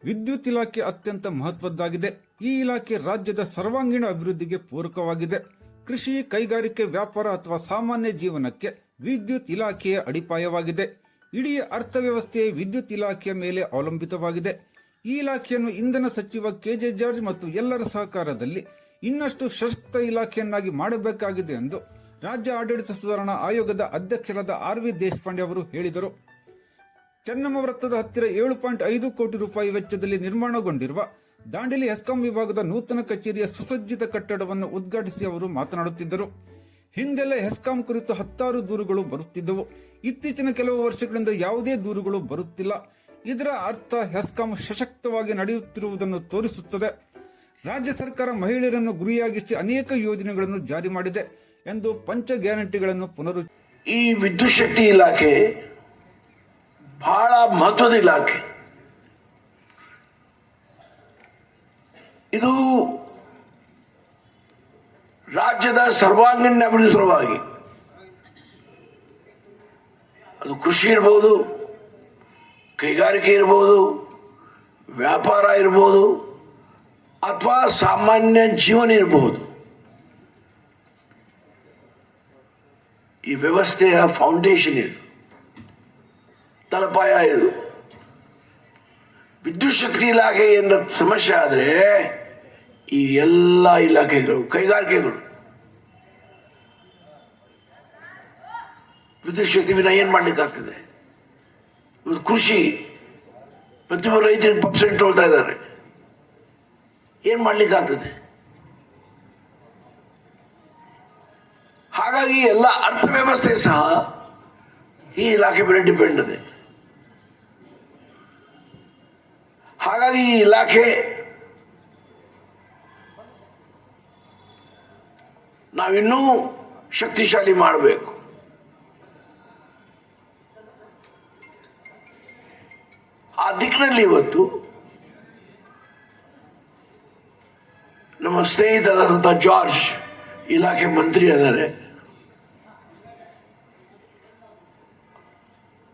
ವಿದ್ಯುತ್ ಇಲಾಖೆ ಅತ್ಯಂತ ಮಹತ್ವದ್ದಾಗಿದೆ. ಈ ಇಲಾಖೆ ರಾಜ್ಯದ ಸರ್ವಾಂಗೀಣ ಅಭಿವೃದ್ಧಿಗೆ ಪೂರಕವಾಗಿದೆ. ಕೃಷಿ, ಕೈಗಾರಿಕೆ, ವ್ಯಾಪಾರ ಅಥವಾ ಸಾಮಾನ್ಯ ಜೀವನಕ್ಕೆ ವಿದ್ಯುತ್ ಇಲಾಖೆಯ ಅಡಿಪಾಯವಾಗಿದೆ. ಇಡೀ ಅರ್ಥವ್ಯವಸ್ಥೆಯೇ ವಿದ್ಯುತ್ ಇಲಾಖೆಯ ಮೇಲೆ ಅವಲಂಬಿತವಾಗಿದೆ. ಈ ಇಲಾಖೆಯನ್ನು ಇಂಧನ ಸಚಿವ ಕೆಜೆ ಜಾರ್ಜ್ ಮತ್ತು ಎಲ್ಲರ ಸಹಕಾರದಲ್ಲಿ ಇನ್ನಷ್ಟು ಸಶಕ್ತ ಇಲಾಖೆಯನ್ನಾಗಿ ಮಾಡಬೇಕಾಗಿದೆ ಎಂದು ರಾಜ್ಯ ಆಡಳಿತ ಸುಧಾರಣಾ ಆಯೋಗದ ಅಧ್ಯಕ್ಷರಾದ ಆರ್.ವಿ. ದೇಶಪಾಂಡೆ ಅವರು ಹೇಳಿದರು. ಚೆನ್ನಮ್ಮ ವೃತ್ತದ ಹತ್ತಿರ 7.5 ಕೋಟಿ ರೂಪಾಯಿ ವೆಚ್ಚದಲ್ಲಿ ನಿರ್ಮಾಣಗೊಂಡಿರುವ ದಾಂಡೇಲಿ ಹೆಸ್ಕಾಂ ವಿಭಾಗದ ನೂತನ ಕಚೇರಿಯ ಸುಸಜ್ಜಿತ ಕಟ್ಟಡವನ್ನು ಉದ್ಘಾಟಿಸಿ ಅವರು ಮಾತನಾಡುತ್ತಿದ್ದರು. ಹಿಂದೆಲ್ಲ ಹೆಸ್ಕಾಂ ಕುರಿತು 10 ದೂರುಗಳು ಬರುತ್ತಿದ್ದವು. ಇತ್ತೀಚಿನ ಕೆಲವು ವರ್ಷಗಳಿಂದ ಯಾವುದೇ ದೂರುಗಳು ಬರುತ್ತಿಲ್ಲ. ಇದರ ಅರ್ಥ ಹೆಸ್ಕಾಂ ಸಶಕ್ತವಾಗಿ ನಡೆಯುತ್ತಿರುವುದನ್ನು ತೋರಿಸುತ್ತದೆ. ರಾಜ್ಯ ಸರ್ಕಾರ ಮಹಿಳೆಯರನ್ನು ಗುರಿಯಾಗಿಸಿ ಅನೇಕ ಯೋಜನೆಗಳನ್ನು ಜಾರಿ ಮಾಡಿದೆ ಎಂದು ಪಂಚ ಗ್ಯಾರಂಟಿಗಳನ್ನು ಈ ವಿದ್ಯುತ್ ಶಕ್ತಿ ಇಲಾಖೆ ಬಹಳ ಮಹತ್ವದ ಇಲಾಖೆ. ಇದು ರಾಜ್ಯದ ಸರ್ವಾಂಗೀಣ ಅಭಿವೃದ್ಧಿ ಸಲುವಾಗಿ, ಅದು ಕೃಷಿ ಇರಬಹುದು, ಕೈಗಾರಿಕೆ ಇರಬಹುದು, ವ್ಯಾಪಾರ ಇರಬಹುದು, ಅಥವಾ ಸಾಮಾನ್ಯ ಜೀವನ ಇರಬಹುದು, ಈ ವ್ಯವಸ್ಥೆಯ ಫೌಂಡೇಶನ್ ಇದು, ತಳಪಾಯ ಇದು. ವಿದ್ಯುತ್ ಶಕ್ತಿ ಇಲಾಖೆ ಏನ ಸಮಸ್ಯೆ ಆದರೆ ಈ ಎಲ್ಲ ಇಲಾಖೆಗಳು, ಕೈಗಾರಿಕೆಗಳು ವಿದ್ಯುತ್ ಶಕ್ತಿ ವಿನ ಏನ್ ಮಾಡ್ಲಿಕ್ಕಾಗ್ತದೆ? ಕೃಷಿ ಪ್ರತಿಯೊಬ್ಬರು ರೈತರಿಗೆ ಪಂಪ್ ತೊಳ್ತಾ ಇದ್ದಾರೆ, ಏನ್ ಮಾಡ್ಲಿಕ್ಕಾಗ್ತದೆ? ಹಾಗಾಗಿ ಎಲ್ಲ ಅರ್ಥವ್ಯವಸ್ಥೆ ಸಹ ಈ ಇಲಾಖೆ ಮೇಲೆ ಡಿಪೆಂಡ್ ಇದೆ. ಹಾಗಾಗಿ ಈ ಇಲಾಖೆ ನಾವಿನ್ನೂ ಶಕ್ತಿಶಾಲಿ ಮಾಡಬೇಕು. ಆ ದಿಕ್ಕಿನಲ್ಲಿ ಇವತ್ತು ನಮ್ಮ ಸ್ನೇಹಿತರಾದಂಥ ಜಾರ್ಜ್ ಇಲಾಖೆ ಮಂತ್ರಿ ಅದಾರೆ,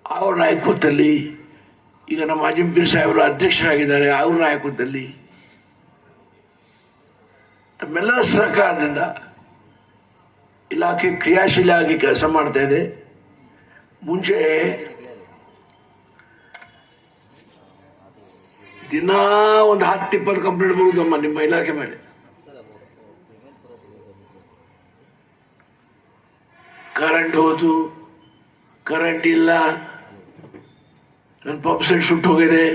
ಅವ್ರ ನಾಯಕತ್ವದಲ್ಲಿ, ಈಗ ನಮ್ಮ ಅಜಿಂಪೀರ್ ಸಾಹೇಬರು ಅಧ್ಯಕ್ಷರಾಗಿದ್ದಾರೆ, ಅವ್ರ ನಾಯಕತ್ವದಲ್ಲಿ ತಮ್ಮೆಲ್ಲರ ಸಹಕಾರದಿಂದ ಇಲಾಖೆ ಕ್ರಿಯಾಶೀಲವಾಗಿ ಕೆಲಸ ಮಾಡ್ತಾ ಇದೆ. ಮುಂಚೆ ದಿನ ಒಂದು 10-20 ಕಂಪ್ಲೇಂಟ್ ಬರುವುದಮ್ಮ ನಿಮ್ಮ ಇಲಾಖೆ ಮೇಲೆ. ಕರೆಂಟ್ ಹೋದು, ಕರೆಂಟ್ ಇಲ್ಲ, ನನ್ನ ಪಂಪ್ ಸೆಟ್ ಸುಟ್ಟು ಹೋಗಿದೆ.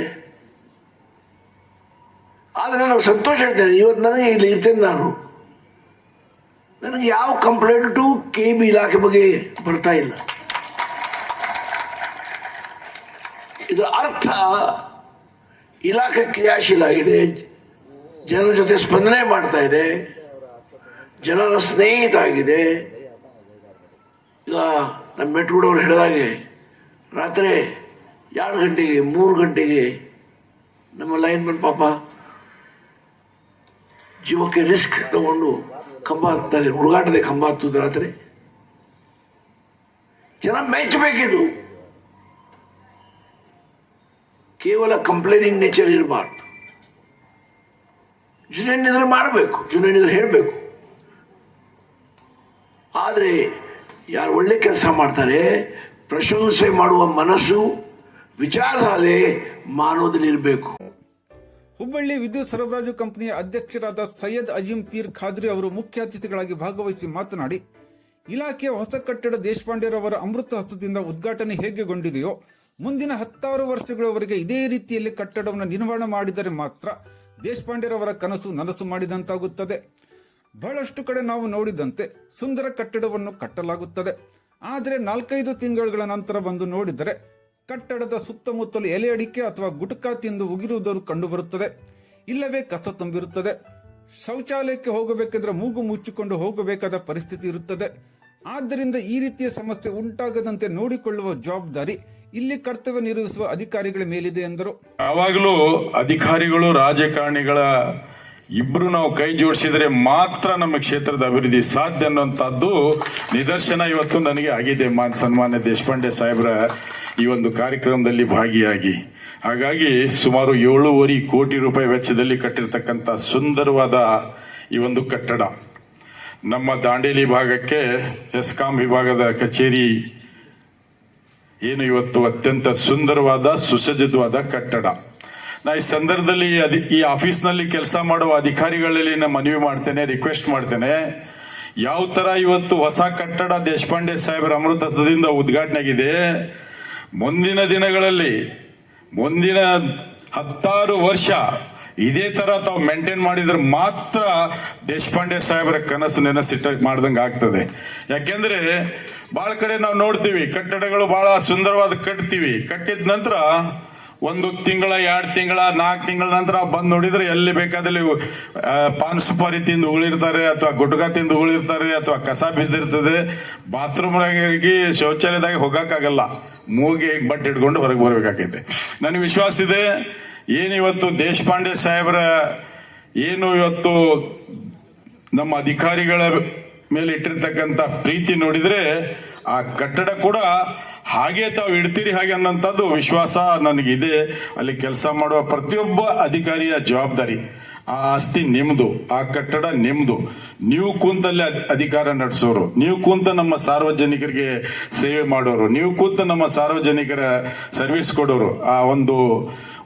ಆದ್ರೆ ನನಗೆ ಸಂತೋಷ ಇರ್ತೇನೆ, ಇವತ್ತು ನನಗೆ ಇಲ್ಲಿ ಇರ್ತೇನೆ. ನನಗೆ ಯಾವ ಕಂಪ್ಲೇಂಟು KB ಇಲಾಖೆ ಬಗ್ಗೆ ಬರ್ತಾ ಇಲ್ಲ. ಇದರ ಅರ್ಥ ಇಲಾಖೆ ಕ್ರಿಯಾಶೀಲ ಆಗಿದೆ, ಜನರ ಜೊತೆ ಸ್ಪಂದನೆ ಮಾಡ್ತಾ ಇದೆ, ಜನರ ಸ್ನೇಹಿತ ಆಗಿದೆ. ಈಗ ನಮ್ಮ ಮೆಟ್ಗೂಡವ್ರು ಹೇಳಿದಾಗೆ ರಾತ್ರಿ 2 ಗಂಟೆಗೆ 3 ಗಂಟೆಗೆ ನಮ್ಮ ಲೈನ್ಮನ್ ಪಾಪ ಜೀವಕ್ಕೆ ರಿಸ್ಕ್ ತಗೊಂಡು ಕಂಬ ಹತ್ತಾರೆ, ಹುಡುಗಾಟದ ಕಂಬ ಹತ್ತುದು ರಾತ್ರಿ. ಜನ ಮೆಚ್ಚಬೇಕಿದು. ಕೇವಲ ಕಂಪ್ಲೇನಿಂಗ್ ನೇಚರ್ ಇರಬಾರ್ದು. ಜುನೇನಿದ್ರೆ ಮಾಡಬೇಕು, ಜುನೇನಿದ್ರೆ ಹೇಳಬೇಕು. ಆದರೆ ಯಾರು ಒಳ್ಳೆ ಕೆಲಸ ಮಾಡ್ತಾರೆ, ಪ್ರಶಂಸೆ ಮಾಡುವ ಮನಸ್ಸು, ವಿಚಾರಧಾರೆ ಮಾನವದಲ್ಲಿ ಇರಬೇಕು. ಹುಬ್ಬಳ್ಳಿ ವಿದ್ಯುತ್ ಸರಬರಾಜು ಕಂಪನಿಯ ಅಧ್ಯಕ್ಷರಾದ ಸೈಯದ್ ಅಜೀಂ ಪೀರ್ ಖಾದ್ರಿ ಅವರು ಮುಖ್ಯ ಅತಿಥಿಗಳಾಗಿ ಭಾಗವಹಿಸಿ ಮಾತನಾಡಿ, ಇಲಾಖೆಯ ಹೊಸ ಕಟ್ಟಡ ದೇಶಪಾಂಡೆರವರ ಅಮೃತ ಹಸ್ತದಿಂದ ಉದ್ಘಾಟನೆ ಹೇಗೆಗೊಂಡಿದೆಯೋ ಮುಂದಿನ 10 ವರ್ಷಗಳವರೆಗೆ ಇದೇ ರೀತಿಯಲ್ಲಿ ಕಟ್ಟಡವನ್ನು ನಿರ್ಮಾಣ ಮಾಡಿದರೆ ಮಾತ್ರ ದೇಶಪಾಂಡೆರವರ ಕನಸು ನನಸು ಮಾಡಿದಂತಾಗುತ್ತದೆ. ಬಹಳಷ್ಟು ಕಡೆ ನಾವು ನೋಡಿದಂತೆ ಸುಂದರ ಕಟ್ಟಡವನ್ನು ಕಟ್ಟಲಾಗುತ್ತದೆ. ಆದರೆ 4-5 ತಿಂಗಳುಗಳ ನಂತರ ಬಂದು ನೋಡಿದರೆ ಕಟ್ಟಡದ ಸುತ್ತಮುತ್ತಲು ಎಲೆ ಅಡಿಕೆ ಅಥವಾ ಗುಟುಕಾ ತಿಂದು ಉಗಿರುವುದನ್ನು ಕಂಡುಬರುತ್ತದೆ. ಇಲ್ಲವೇ ಕಸ ತುಂಬಿರುತ್ತದೆ. ಶೌಚಾಲಯಕ್ಕೆ ಹೋಗಬೇಕೆಂದ್ರೆ ಮೂಗು ಮುಚ್ಚಿಕೊಂಡು ಹೋಗಬೇಕಾದ ಪರಿಸ್ಥಿತಿ ಇರುತ್ತದೆ. ಆದ್ದರಿಂದ ಈ ರೀತಿಯ ಸಮಸ್ಯೆ ಉಂಟಾಗದಂತೆ ನೋಡಿಕೊಳ್ಳುವ ಜವಾಬ್ದಾರಿ ಇಲ್ಲಿ ಕರ್ತವ್ಯ ನಿರ್ವಹಿಸುವ ಅಧಿಕಾರಿಗಳ ಮೇಲಿದೆ ಎಂದರು. ಯಾವಾಗಲೂ ಅಧಿಕಾರಿಗಳು, ರಾಜಕಾರಣಿಗಳ ಇಬ್ರು ನಾವು ಕೈ ಜೋಡಿಸಿದ್ರೆ ಮಾತ್ರ ನಮ್ಮ ಕ್ಷೇತ್ರದ ಅಭಿವೃದ್ಧಿ ಸಾಧ್ಯ ಅನ್ನುವಂಥದ್ದು ನಿದರ್ಶನ ಇವತ್ತು ನನಗೆ ಆಗಿದೆ. ಸನ್ಮಾನ್ಯ ದೇಶಪಾಂಡೆ ಸಾಹೇಬ್ರ ಈ ಒಂದು ಕಾರ್ಯಕ್ರಮದಲ್ಲಿ ಭಾಗಿಯಾಗಿ ಹಾಗಾಗಿ ಸುಮಾರು 7.5 ಕೋಟಿ ರೂಪಾಯಿ ವೆಚ್ಚದಲ್ಲಿ ಕಟ್ಟಿರ್ತಕ್ಕಂಥ ಸುಂದರವಾದ ಈ ಒಂದು ಕಟ್ಟಡ ನಮ್ಮ ದಾಂಡೇಲಿ ಭಾಗಕ್ಕೆ ಎಸ್ಕಾಂ ವಿಭಾಗದ ಕಚೇರಿ ಏನು ಇವತ್ತು ಅತ್ಯಂತ ಸುಂದರವಾದ ಸುಸಜ್ಜಿತವಾದ ಕಟ್ಟಡ. ನಾ ಈ ಸಂದರ್ಭದಲ್ಲಿ ಈ ಆಫೀಸ್ನಲ್ಲಿ ಕೆಲಸ ಮಾಡುವ ಅಧಿಕಾರಿಗಳಲ್ಲಿ ನಾನು ಮನವಿ ಮಾಡ್ತೇನೆ, ರಿಕ್ವೆಸ್ಟ್ ಮಾಡ್ತೇನೆ, ಯಾವ ತರ ಇವತ್ತು ಹೊಸ ಕಟ್ಟಡ ದೇಶಪಾಂಡೆ ಸಾಹೇಬರ ಅಮೃತ ಹಸ್ತದಿಂದ ಉದ್ಘಾಟನೆ ಆಗಿದೆ, ಮುಂದಿನ ದಿನಗಳಲ್ಲಿ ಮುಂದಿನ 10 ವರ್ಷ ಇದೇ ತರ ತಾವು ಮೇಂಟೈನ್ ಮಾಡಿದ್ರೆ ಮಾತ್ರ ದೇಶಪಾಂಡೆ ಸಾಹೇಬರ ಕನಸು ನೆನಸಿಟ್ಟ ಮಾಡ್ದಂಗೆ ಆಗ್ತದೆ. ಯಾಕೆಂದ್ರೆ ಬಹಳ ಕಡೆ ನಾವು ನೋಡ್ತೀವಿ ಕಟ್ಟಡಗಳು ಬಹಳ ಸುಂದರವಾದ ಕಟ್ತೀವಿ, ಕಟ್ಟಿದ ನಂತರ 1 ತಿಂಗಳ 2 ತಿಂಗಳ 4 ತಿಂಗಳ ನಂತರ ಬಂದು ನೋಡಿದ್ರೆ ಎಲ್ಲಿ ಬೇಕಾದಲ್ಲಿ ಪಾನ್ ಸುಪಾರಿ ತಿಂದು ಉಳಿರ್ತಾರೆ, ಅಥವಾ ಗುಟ್ಕಾ ತಿಂದು ಉಳಿರ್ತಾರೆ, ಅಥವಾ ಕಸ ಬಿದ್ದಿರ್ತದೆ, ಬಾತ್ರೂಮ್ಗೆ ಶೌಚಾಲಯದಾಗ ಹೋಗಕ್ಕಾಗಲ್ಲ, ಮೂಗಿ ಬಟ್ಟೆ ಇಟ್ಕೊಂಡು ಹೊರಗೆ ಬರಬೇಕಾಗೈತೆ. ನನಗೆ ವಿಶ್ವಾಸ ಇದೆ, ಏನಿವತ್ತು ದೇಶಪಾಂಡೆ ಸಾಹೇಬರ ಏನು ಇವತ್ತು ನಮ್ಮ ಅಧಿಕಾರಿಗಳ ಮೇಲೆ ಇಟ್ಟಿರ್ತಕ್ಕಂಥ ಪ್ರೀತಿ ನೋಡಿದ್ರೆ ಆ ಕಟ್ಟಡ ಕೂಡ ಹಾಗೆ ತಾವು ಇಡ್ತೀರಿ ಹಾಗೆ ಅನ್ನೋಂಥದ್ದು ವಿಶ್ವಾಸ ನನಗಿದೆ. ಅಲ್ಲಿ ಕೆಲಸ ಮಾಡುವ ಪ್ರತಿಯೊಬ್ಬ ಅಧಿಕಾರಿಯ ಜವಾಬ್ದಾರಿ, ಆ ಆಸ್ತಿ ನಿಮ್ದು, ಆ ಕಟ್ಟಡ ನಿಮ್ದು. ನೀವು ಕೂತಲ್ಲಿ ಅಧಿಕಾರ ನಡೆಸೋರು, ನೀವು ಕೂತ ನಮ್ಮ ಸಾರ್ವಜನಿಕರಿಗೆ ಸೇವೆ ಮಾಡೋರು, ನೀವು ಕೂತ ನಮ್ಮ ಸಾರ್ವಜನಿಕರ ಸರ್ವಿಸ್ ಕೊಡೋರು, ಆ ಒಂದು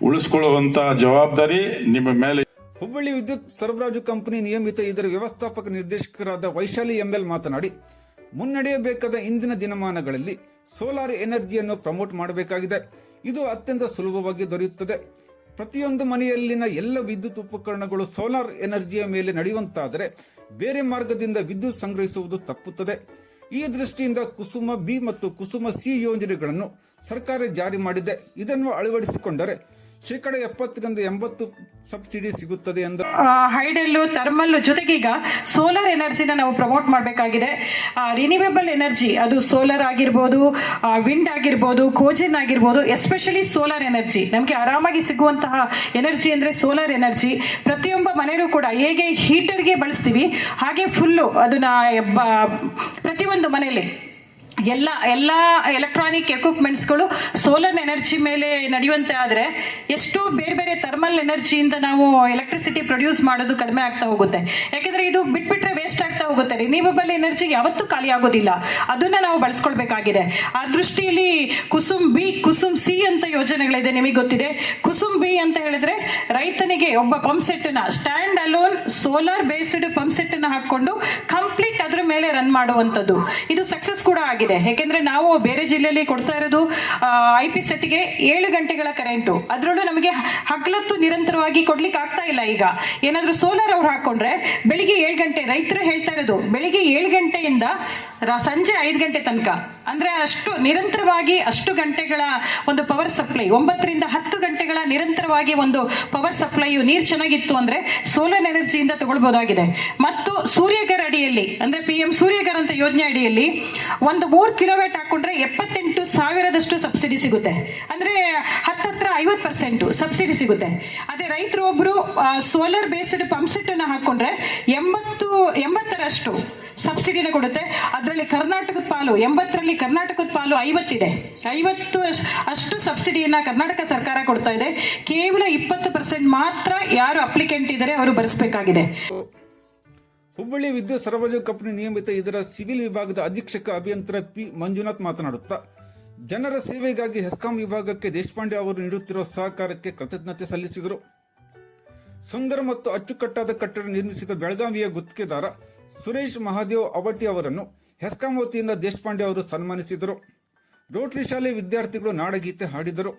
ಉಳಿಸ್ಕೊಳ್ಳುವಂತ ಜವಾಬ್ದಾರಿ ನಿಮ್ಮ ಮೇಲೆ. ಹುಬ್ಬಳ್ಳಿ ವಿದ್ಯುತ್ ಸರಬರಾಜು ಕಂಪನಿ ನಿಯಮಿತ ಇದರ ವ್ಯವಸ್ಥಾಪಕ ನಿರ್ದೇಶಕರಾದ ವೈಶಾಲಿ ಎಂಎಲ್ ಮಾತನಾಡಿ, ಮುನ್ನಡೆಯಬೇಕಾದ ಇಂದಿನ ದಿನಮಾನಗಳಲ್ಲಿ ಸೋಲಾರ್ ಎನರ್ಜಿಯನ್ನು ಪ್ರಮೋಟ್ ಮಾಡಬೇಕಾಗಿದೆ. ಇದು ಅತ್ಯಂತ ಸುಲಭವಾಗಿ ದೊರೆಯುತ್ತದೆ. ಪ್ರತಿಯೊಂದು ಮನೆಯಲ್ಲಿನ ಎಲ್ಲ ವಿದ್ಯುತ್ ಉಪಕರಣಗಳು ಸೋಲಾರ್ ಎನರ್ಜಿಯ ಮೇಲೆ ನಡೆಯುವಂತಾದರೆ ಬೇರೆ ಮಾರ್ಗದಿಂದ ವಿದ್ಯುತ್ ಸಂಗ್ರಹಿಸುವುದು ತಪ್ಪುತ್ತದೆ. ಈ ದೃಷ್ಟಿಯಿಂದ ಕುಸುಮ ಬಿ ಮತ್ತು ಕುಸುಮ ಸಿ ಯೋಜನೆಗಳನ್ನು ಸರ್ಕಾರ ಜಾರಿ ಮಾಡಿದೆ. ಇದನ್ನು ಅಳವಡಿಸಿಕೊಂಡರೆ 70% ಸಬ್ಸಿಡಿ ಸಿಗುತ್ತದೆ ಎಂದು ಹೈಡೆಲ್ಲು ಥರ್ಮಲ್ ಜೊತೆಗೀಗ ಸೋಲಾರ್ ಎನರ್ಜಿನ ನಾವು ಪ್ರಮೋಟ್ ಮಾಡಬೇಕಾಗಿದೆ. ರಿನ್ಯೂವೇಬಲ್ ಎನರ್ಜಿ, ಅದು ಸೋಲಾರ್ ಆಗಿರ್ಬೋದು, ವಿಂಡ್ ಆಗಿರ್ಬೋದು, ಕೋಜೆನ್ ಆಗಿರ್ಬೋದು, ಎಸ್ಪೆಷಲಿ ಸೋಲಾರ್ ಎನರ್ಜಿ ನಮಗೆ ಆರಾಮಾಗಿ ಸಿಗುವಂತಹ ಎನರ್ಜಿ ಅಂದ್ರೆ ಸೋಲಾರ್ ಎನರ್ಜಿ. ಪ್ರತಿಯೊಬ್ಬ ಮನೆಯೂ ಕೂಡ ಹೇಗೆ ಹೀಟರ್ಗೆ ಬಳಸ್ತೀವಿ ಹಾಗೆ ಫುಲ್ಲು ಅದನ್ನ ಪ್ರತಿಯೊಂದು ಮನೆಯಲ್ಲಿ ಎಲ್ಲ ಎಲೆಕ್ಟ್ರಾನಿಕ್ ಎಕ್ವಿಪ್ಮೆಂಟ್ಸ್ಗಳು ಸೋಲಾರ್ ಎನರ್ಜಿ ಮೇಲೆ ನಡೆಯುವಂತೆ ಆದರೆ ಎಷ್ಟು ಬೇರೆ ಬೇರೆ ಥರ್ಮಲ್ ಎನರ್ಜಿಯಿಂದ ನಾವು ಎಲೆಕ್ಟ್ರಿಸಿಟಿ ಪ್ರೊಡ್ಯೂಸ್ ಮಾಡೋದು ಕಡಿಮೆ ಆಗ್ತಾ ಹೋಗುತ್ತೆ. ಯಾಕೆಂದ್ರೆ ಇದು ಬಿಟ್ಬಿಟ್ರೆ ವೇಸ್ಟ್ ಆಗ್ತಾ ಹೋಗುತ್ತೆ. ರಿನ್ಯೂವಬಲ್ ಎನರ್ಜಿ ಯಾವತ್ತೂ ಖಾಲಿ ಆಗೋದಿಲ್ಲ, ಅದನ್ನ ನಾವು ಬಳಸ್ಕೊಳ್ಬೇಕಾಗಿದೆ. ಆ ದೃಷ್ಟಿಯಲ್ಲಿ ಕುಸುಮ್ ಬಿ, ಕುಸುಮ್ ಸಿ ಅಂತ ಯೋಜನೆಗಳಿದೆ, ನಿಮಗೆ ಗೊತ್ತಿದೆ. ಕುಸುಮ್ ಬಿ ಅಂತ ಹೇಳಿದ್ರೆ ರೈತನಿಗೆ ಒಬ್ಬ ಪಂಪ್ ಸೆಟ್ ನ stand alone solar based pump set ನ ಹಾಕೊಂಡು ಕಂಪ್ಲೀಟ್ ಅದ್ರ ಮೇಲೆ ರನ್ ಮಾಡುವಂತದ್ದು. ಇದು ಸಕ್ಸಸ್ ಕೂಡ ಆಗಿದೆ. ಯಾಕೆಂದ್ರೆ ನಾವು ಬೇರೆ ಜಿಲ್ಲೆಯಲ್ಲಿ ಕೊಡ್ತಾ ಇರೋದು IP ಸೆಟ್ಗೆ 7 ಗಂಟೆಗಳ ಕರೆಂಟು, ಅದರಲ್ಲೂ ನಮಗೆ ಹಗಲತ್ತು ನಿರಂತರವಾಗಿ ಕೊಡ್ಲಿಕ್ಕೆ ಆಗ್ತಾ ಇಲ್ಲ. ಈಗ ಏನಾದ್ರೂ ಸೋಲಾರ್ ಅವ್ರು ಹಾಕೊಂಡ್ರೆ ಬೆಳಿಗ್ಗೆ 7 ಗಂಟೆ, ರೈತರು ಹೇಳ್ತಾ ಇರೋದು ಬೆಳಿಗ್ಗೆ 7 ಗಂಟೆಯಿಂದ ಸಂಜೆ 5 ಗಂಟೆ ತನಕ, ಅಂದ್ರೆ ಅಷ್ಟು ನಿರಂತರವಾಗಿ ಅಷ್ಟು ಗಂಟೆಗಳ ಒಂದು ಪವರ್ ಸಪ್ಲೈ, 9 ರಿಂದ 10 ಗಂಟೆಗಳ ನಿರಂತರವಾಗಿ ಒಂದು ಪವರ್ ಸಪ್ಲೈ. ನೀರು ಚೆನ್ನಾಗಿತ್ತು ಅಂದ್ರೆ ಸೋಲಾರ್ ಎನರ್ಜಿಯಿಂದ ತಗೊಳ್ಬಹುದಾಗಿದೆ. ಮತ್ತು ಸೂರ್ಯಗರ್ ಅಡಿಯಲ್ಲಿ ಅಂದ್ರೆ PM ಸೂರ್ಯಗರ್ ಅಂತ ಯೋಜನೆ ಅಡಿಯಲ್ಲಿ ಒಂದು 3 ಕಿಲೋವ್ಯಾಟ್ ಹಾಕೊಂಡ್ರೆ 78,000 ಸಬ್ಸಿಡಿ ಸಿಗುತ್ತೆ. ಅಂದ್ರೆ ಹತ್ರ 50% ಸಬ್ಸಿಡಿ ಸಿಗುತ್ತೆ. ಅದೇ ರೈತರು ಒಬ್ರು ಸೋಲಾರ್ ಬೇಸ್ಡ್ ಪಂಪ್ ಸೆಟ್ ಅನ್ನ ಹಾಕೊಂಡ್ರೆ 80% ಸಬ್ಸಿಡಿನ ಕೊಡುತ್ತೆ. ಅದರಲ್ಲಿ ಕರ್ನಾಟಕದ ಪಾಲು 80ರಲ್ಲಿ ಕರ್ನಾಟಕದ ಪಾಲು 50 ಇದೆ. 50% ಸಬ್ಸಿಡಿಯನ್ನ ಕರ್ನಾಟಕ ಸರ್ಕಾರ ಕೊಡ್ತಾ ಇದೆ. ಕೇವಲ 20% ಮಾತ್ರ ಯಾರು ಅಪ್ಲಿಕೆಂಟ್ ಇದ್ದಾರೆ ಅವರು ಭರಿಸಬೇಕಾಗಿದೆ. ಹುಬ್ಬಳ್ಳಿ ವಿದ್ಯುತ್ ಸರಬರಾಜು ಕಂಪನಿ ನಿಯಮಿತ ಇದರ ಸಿವಿಲ್ ವಿಭಾಗದ ಅಧೀಕ್ಷಕ ಅಭಿಯಂತರ P. ಮಂಜುನಾಥ್ ಮಾತನಾಡುತ್ತಾ, ಜನರ ಸೇವೆಗಾಗಿ ಹೆಸ್ಕಾಂ ವಿಭಾಗಕ್ಕೆ ದೇಶಪಾಂಡೆ ಅವರು ನೀಡುತ್ತಿರುವ ಸಹಕಾರಕ್ಕೆ ಕೃತಜ್ಞತೆ ಸಲ್ಲಿಸಿದರು. ಸುಂದರ ಮತ್ತು ಅಚ್ಚುಕಟ್ಟಾದ ಕಟ್ಟಡ ನಿರ್ಮಿಸಿದ ಬೆಳಗಾವಿಯ ಗುತ್ತಿಗೆದಾರ ಸುರೇಶ್ ಮಹಾದೇವ್ ಅವಟಿ ಅವರನ್ನು ಹೆಸ್ಕಾಂ ವತಿಯಿಂದ ದೇಶಪಾಂಡೆ ಅವರು ಸನ್ಮಾನಿಸಿದರು. ರೋಟರಿ ಶಾಲೆ ವಿದ್ಯಾರ್ಥಿಗಳು ನಾಡಗೀತೆ ಹಾಡಿದರು.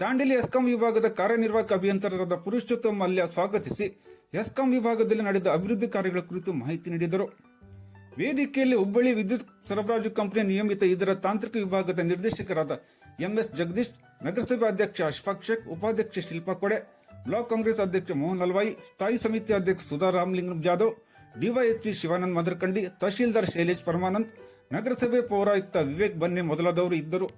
ದಾಂಡೇಲಿ ಹೆಸ್ಕಾಂ ವಿಭಾಗದ ಕಾರ್ಯನಿರ್ವಾಹಕ ಅಭಿಯಂತರರಾದ ಪುರುಷೋತ್ತಮ ಮಲ್ಯ ಸ್ವಾಗತಿಸಿ ಹೆಸ್ಕಾಂ ವಿಭಾಗದಲ್ಲಿ ನಡೆದ ಅಭಿವೃದ್ಧಿ ಕಾರ್ಯಗಳ ಕುರಿತು ಮಾಹಿತಿ ನೀಡಿದರು. ವೇದಿಕೆಯಲ್ಲಿ ಹುಬ್ಬಳ್ಳಿ ವಿದ್ಯುತ್ ಸರಬರಾಜು ಕಂಪನಿ ನಿಯಮಿತ ಇದರ ತಾಂತ್ರಿಕ ವಿಭಾಗದ ನಿರ್ದೇಶಕರಾದ MS ಜಗದೀಶ್, ನಗರಸಭೆ ಅಧ್ಯಕ್ಷ ಅಶ್ಫಾಕ್ ಶೇಖ್, ಉಪಾಧ್ಯಕ್ಷ ಶಿಲ್ಪಾ ಕೊಡೆ, ಬ್ಲಾಕ್ ಕಾಂಗ್ರೆಸ್ ಅಧ್ಯಕ್ಷ ಮೋಹನ್ ಅಲ್ವಾಯಿ, ಸ್ಥಾಯಿ ಸಮಿತಿ ಅಧ್ಯಕ್ಷ ಸುಧಾ ರಾಮಲಿಂಗಂ ಜಾಧವ್, ಡಿವೈಎಸ್ಪಿ ಶಿವಾನಂದ್ ಮದರ್ಕಂಡಿ, ತಹಶೀಲ್ದಾರ್ ಶೈಲೇಶ್ ಪರಮಾನಂದ್, ನಗರಸಭೆ ಪೌರಾಯುಕ್ತ ವಿವೇಕ್ ಬನ್ನೆ ಮೊದಲಾದವರು ಇದ್ದರು.